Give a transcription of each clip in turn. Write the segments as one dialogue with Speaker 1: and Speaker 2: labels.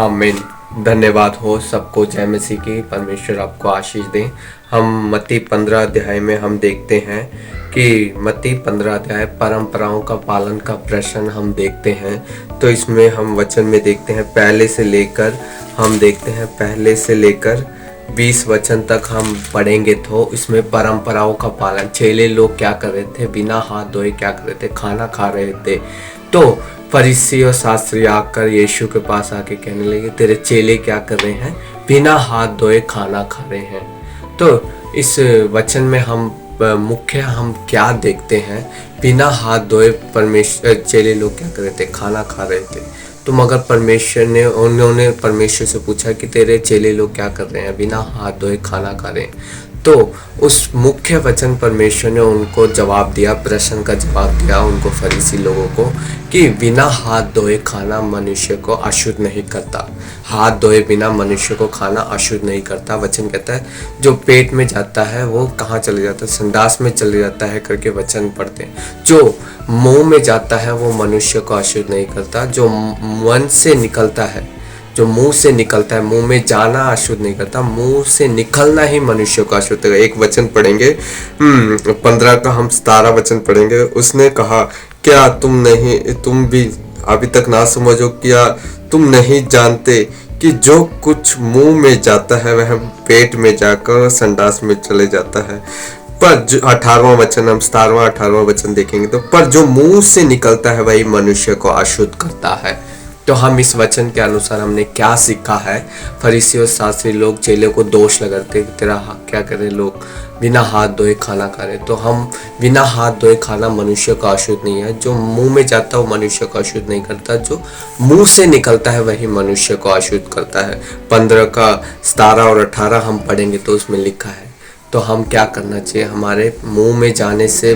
Speaker 1: आमीन। धन्यवाद हो सबको। जय मसीह की। परमेश्वर आपको आशीष दें। हम मत्ती 15 अध्याय में हम देखते हैं कि मत्ती 15 अध्याय परंपराओं का पालन का प्रश्न हम देखते हैं। तो इसमें हम वचन में देखते हैं पहले से लेकर 20 वचन तक हम पढ़ेंगे। तो इसमें परंपराओं का पालन, चेले लोग क्या कर रहे थे, बिना हाथ धोए क्या कर रहे थे, खाना खा रहे थे। तो फरीसी और शास्त्री आकर यीशु के पास आके कहने लगे, तेरे चेले क्या कर रहे हैं, बिना हाथ धोए खाना खा रहे हैं। तो इस वचन में हम हम क्या देखते हैं, बिना हाथ धोए चेले लोग क्या कर रहे थे, खाना खा रहे थे। तो मगर उन्होंने परमेश्वर से पूछा कि तेरे चेले लोग क्या कर रहे हैं, बिना हाथ धोए खाना खा रहे हैं। तो उस मुख्य वचन परमेश्वर ने उनको जवाब दिया, प्रश्न का जवाब दिया उनको, फरीसी लोगों को, कि बिना हाथ धोए खाना मनुष्य को अशुद्ध नहीं करता। हाथ धोए बिना मनुष्य को खाना अशुद्ध नहीं करता। वचन कहता है जो पेट में जाता है वो कहाँ चले जाता है, संडास में चले जाता है करके वचन पढ़ते हैं। जो मुंह में जाता है वो मनुष्य को अशुद्ध नहीं करता। जो मन से निकलता है, जो मुंह से निकलता है, मुंह में जाना अशुद्ध नहीं करता, मुंह से निकलना ही मनुष्य को अशुद्ध करेगा। एक वचन पढ़ेंगे 15 का हम 17 वचन पढ़ेंगे। उसने कहा, क्या तुम भी अभी तक ना समझो, क्या तुम नहीं जानते कि जो कुछ मुंह में जाता है वह पेट में जाकर संडास में चले जाता है। पर जो 18वां वचन, हम 17वां 18वां वचन देखेंगे। तो पर जो मुंह से निकलता है वही मनुष्य को अशुद्ध करता है। तो हम इस वचन के अनुसार हमने क्या सीखा है। फरीसी और शास्त्री लोग चेले को दोष लगाते कि तेरा क्या कर रहे लोग, बिना हाथ धोए खाना खा रहे। तो हम बिना हाथ धोए खाना मनुष्य का अशुद्ध नहीं है। जो मुंह में जाता है वो मनुष्य को अशुद्ध नहीं करता, जो मुंह से निकलता है वही मनुष्य को अशुद्ध करता है। 15 का 17 और 18 हम पढ़ेंगे तो उसमें लिखा है। तो हम क्या करना चाहिए, हमारे मुंह में जाने से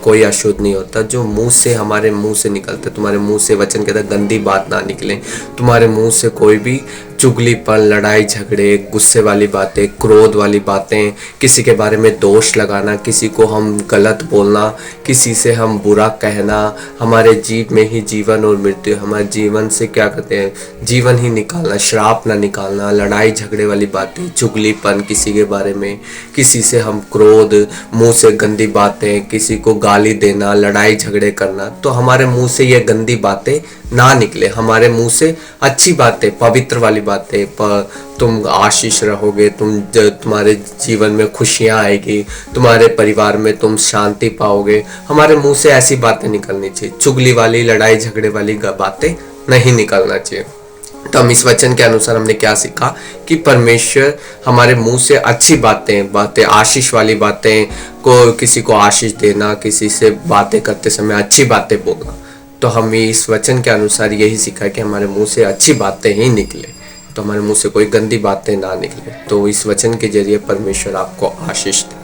Speaker 1: कोई अशुद्ध नहीं होता। जो मुंह से, हमारे मुंह से निकलता है, तुम्हारे मुंह से, वचन कहता है गंदी बात ना निकले। तुम्हारे मुंह से कोई भी चुगलीपन, लड़ाई झगड़े, गुस्से वाली बातें, क्रोध वाली बातें, किसी के बारे में दोष लगाना, किसी को हम गलत बोलना, किसी से हम बुरा कहना, हमारे जीव में ही जीवन और मृत्यु, हमारे जीवन से क्या कहते हैं, जीवन ही निकालना, श्राप ना निकालना, लड़ाई झगड़े वाली बातें, चुगलीपन, किसी के बारे में, किसी से हम क्रोध, मुंह से गंदी बातें, किसी को गाली देना, लड़ाई झगड़े करना। तो हमारे मुंह से ये गंदी बातें ना निकले। हमारे मुंह से अच्छी बातें, पवित्र वाली बातें, तुम आशीष रहोगे, तुम्हारे जीवन में खुशियां आएगी, तुम्हारे परिवार में तुम शांति पाओगे। हमारे मुंह से ऐसी बातें निकलनी चाहिए। चुगली वाली, लड़ाई झगड़े वाली बातें नहीं निकलना चाहिए। तो हम इस वचन के अनुसार हमने क्या सीखा कि परमेश्वर हमारे मुंह से अच्छी बातें, आशीष वाली बातें, किसी को आशीष देना, किसी से बातें करते समय अच्छी बातें बोलना। तो हम इस वचन के अनुसार यही सीखा कि हमारे मुंह से अच्छी बातें ही निकले, तो हमारे मुंह से कोई गंदी बातें ना निकले। तो इस वचन के जरिए परमेश्वर आपको आशीष दे।